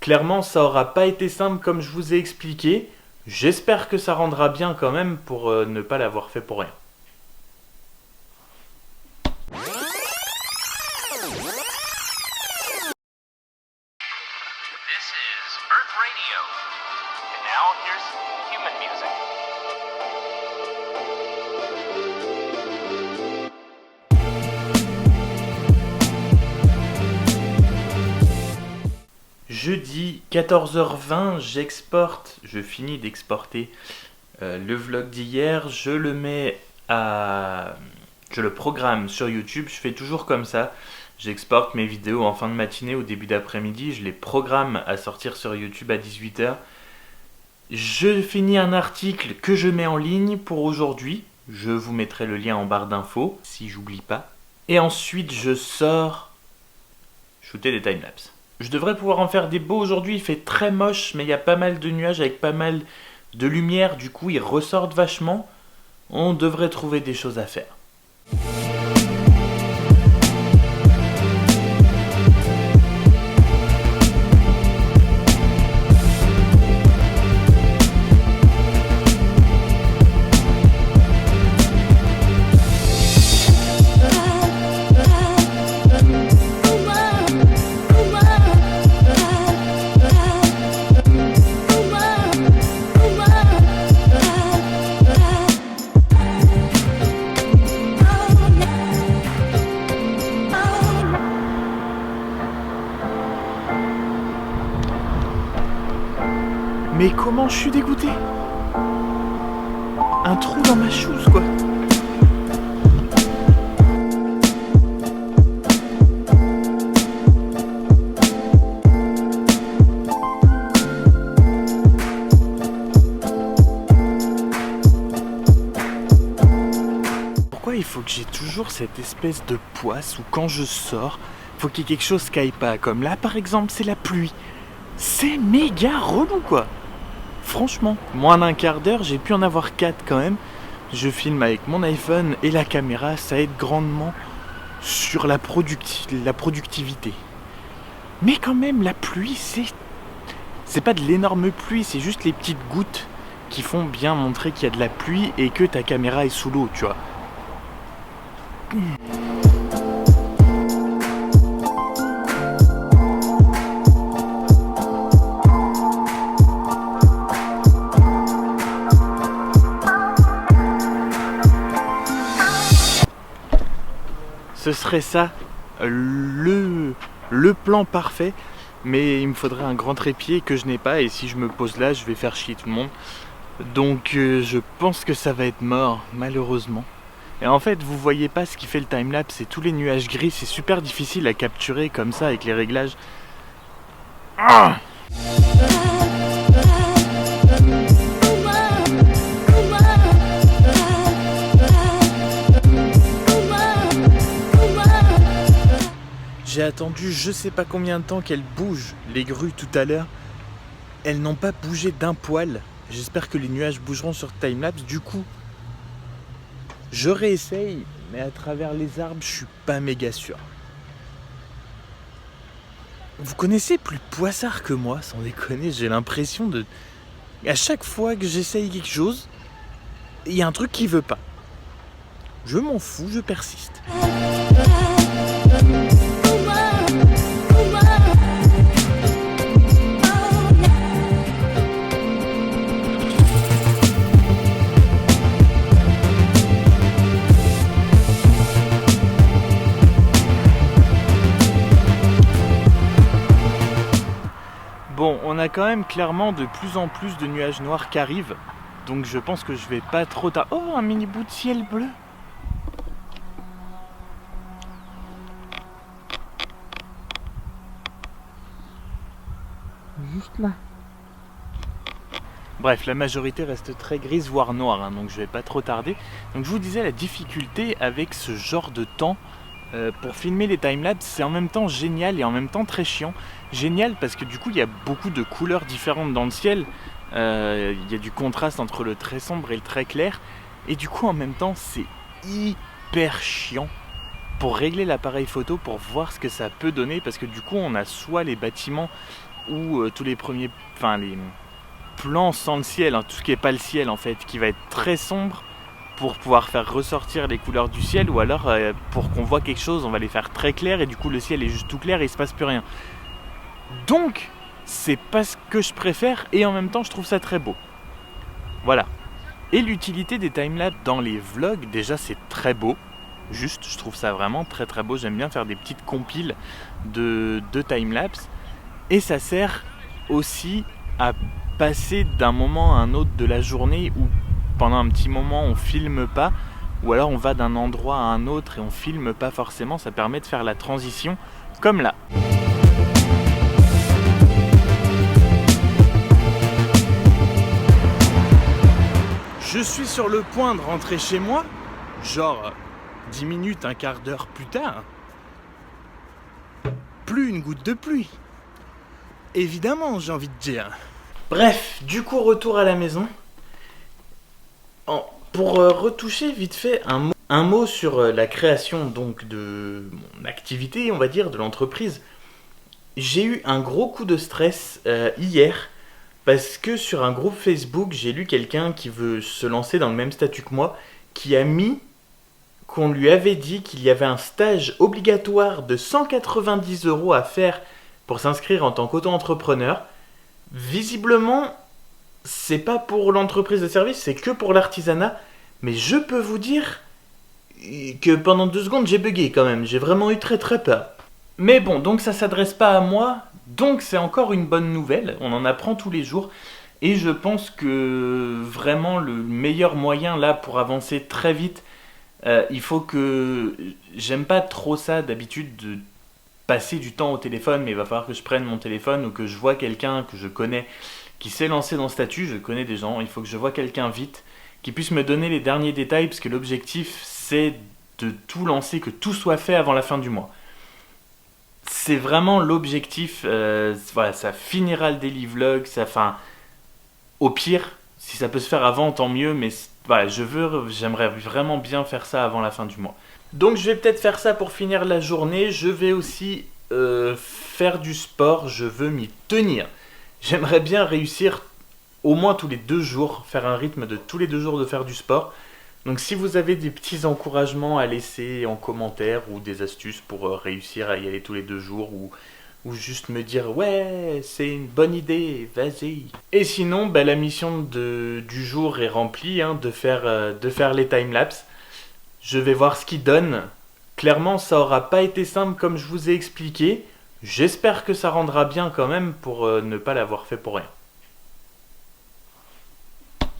Clairement, ça aura pas été simple comme je vous ai expliqué. J'espère que ça rendra bien quand même pour ne pas l'avoir fait pour rien. This is Earth Radio. And now here's human music. Jeudi 14h20, je finis d'exporter le vlog d'hier, je le programme sur YouTube, je fais toujours comme ça. J'exporte mes vidéos en fin de matinée ou début d'après-midi, je les programme à sortir sur YouTube à 18h. Je finis un article que je mets en ligne pour aujourd'hui. Je vous mettrai le lien en barre d'infos, si j'oublie pas. Et ensuite, je sors shooter des timelapses. Je devrais pouvoir en faire des beaux aujourd'hui, il fait très moche, mais il y a pas mal de nuages avec pas mal de lumière, du coup ils ressortent vachement. On devrait trouver des choses à faire. Mais comment je suis dégoûté? Un trou dans ma chouse, quoi. Pourquoi il faut que j'ai toujours cette espèce de poisse où quand je sors, faut qu'il y ait quelque chose qui aille pas? Comme là, par exemple, c'est la pluie. C'est méga relou, quoi. Franchement, moins d'un quart d'heure, j'ai pu en avoir 4 quand même. Je filme avec mon iPhone et la caméra, ça aide grandement sur la productivité. Mais quand même, la pluie, c'est pas de l'énorme pluie, c'est juste les petites gouttes qui font bien montrer qu'il y a de la pluie et que ta caméra est sous l'eau, tu vois. Ce serait ça, le plan parfait, mais il me faudrait un grand trépied que je n'ai pas, et si je me pose là, je vais faire chier tout le monde. Donc je pense que ça va être mort, malheureusement. Et en fait, vous voyez pas ce qui fait le timelapse, c'est tous les nuages gris, c'est super difficile à capturer comme ça avec les réglages. Ah! J'ai attendu je sais pas combien de temps qu'elles bougent, les grues tout à l'heure. Elles n'ont pas bougé d'un poil. J'espère que les nuages bougeront sur timelapse. Du coup, je réessaye, mais à travers les arbres, je suis pas méga sûr. Vous connaissez plus Poissard que moi, sans déconner, j'ai l'impression de... À chaque fois que j'essaye quelque chose, il y a un truc qui veut pas. Je m'en fous, je persiste. Bon, on a quand même clairement de plus en plus de nuages noirs qui arrivent, donc je pense que je vais pas trop tard. Oh, un mini bout de ciel bleu! Juste là. Bref, la majorité reste très grise, voire noire, hein, donc je vais pas trop tarder. Donc je vous disais, la difficulté avec ce genre de temps pour filmer les timelapses, c'est en même temps génial et en même temps très chiant. Génial parce que du coup, il y a beaucoup de couleurs différentes dans le ciel. Il y a du contraste entre le très sombre et le très clair. Et du coup, en même temps, c'est hyper chiant pour régler l'appareil photo, pour voir ce que ça peut donner. Parce que du coup, on a soit les bâtiments où tous les premiers, enfin les plans sans le ciel, hein, tout ce qui est pas le ciel en fait, qui va être très sombre pour pouvoir faire ressortir les couleurs du ciel, ou alors pour qu'on voit quelque chose, on va les faire très clairs et du coup le ciel est juste tout clair et il se passe plus rien. Donc c'est pas ce que je préfère et en même temps je trouve ça très beau. Voilà. Et l'utilité des timelapses dans les vlogs, déjà c'est très beau. Juste, je trouve ça vraiment très très beau. J'aime bien faire des petites compiles de timelapse. Et ça sert aussi à passer d'un moment à un autre de la journée où pendant un petit moment on filme pas, ou alors on va d'un endroit à un autre et on filme pas forcément. Ça permet de faire la transition comme là. Je suis sur le point de rentrer chez moi, genre 10 minutes, un quart d'heure plus tard. Plus une goutte de pluie. Évidemment, j'ai envie de dire. Bref, du coup, retour à la maison. Pour retoucher vite fait un mot sur la création donc de mon activité, on va dire, de l'entreprise. J'ai eu un gros coup de stress hier. Parce que sur un groupe Facebook, j'ai lu quelqu'un qui veut se lancer dans le même statut que moi, qui a mis qu'on lui avait dit qu'il y avait un stage obligatoire de 190 € à faire pour s'inscrire en tant qu'auto-entrepreneur. Visiblement, c'est pas pour l'entreprise de service, c'est que pour l'artisanat. Mais je peux vous dire que pendant 2 secondes, j'ai bugué quand même. J'ai vraiment eu très très peur. Mais bon, donc ça s'adresse pas à moi, donc c'est encore une bonne nouvelle, on en apprend tous les jours, et je pense que vraiment le meilleur moyen là pour avancer très vite, il faut que... J'aime pas trop ça d'habitude de passer du temps au téléphone, mais il va falloir que je prenne mon téléphone ou que je vois quelqu'un que je connais qui s'est lancé dans le statut, je connais des gens, il faut que je vois quelqu'un vite, qui puisse me donner les derniers détails, parce que l'objectif c'est de tout lancer, que tout soit fait avant la fin du mois. C'est vraiment l'objectif, voilà, ça finira le daily vlog, au pire, si ça peut se faire avant, tant mieux, mais voilà, j'aimerais vraiment bien faire ça avant la fin du mois. Donc je vais peut-être faire ça pour finir la journée, je vais aussi faire du sport, je veux m'y tenir. J'aimerais bien réussir au moins tous les 2 jours, faire un rythme de tous les 2 jours de faire du sport. Donc si vous avez des petits encouragements à laisser en commentaire ou des astuces pour réussir à y aller tous les 2 jours ou juste me dire ouais c'est une bonne idée, vas-y. Et sinon la mission du jour est remplie, hein, de faire les timelapses. Je vais voir ce qu'il donne. Clairement ça aura pas été simple comme je vous ai expliqué. J'espère que ça rendra bien quand même pour ne pas l'avoir fait pour rien.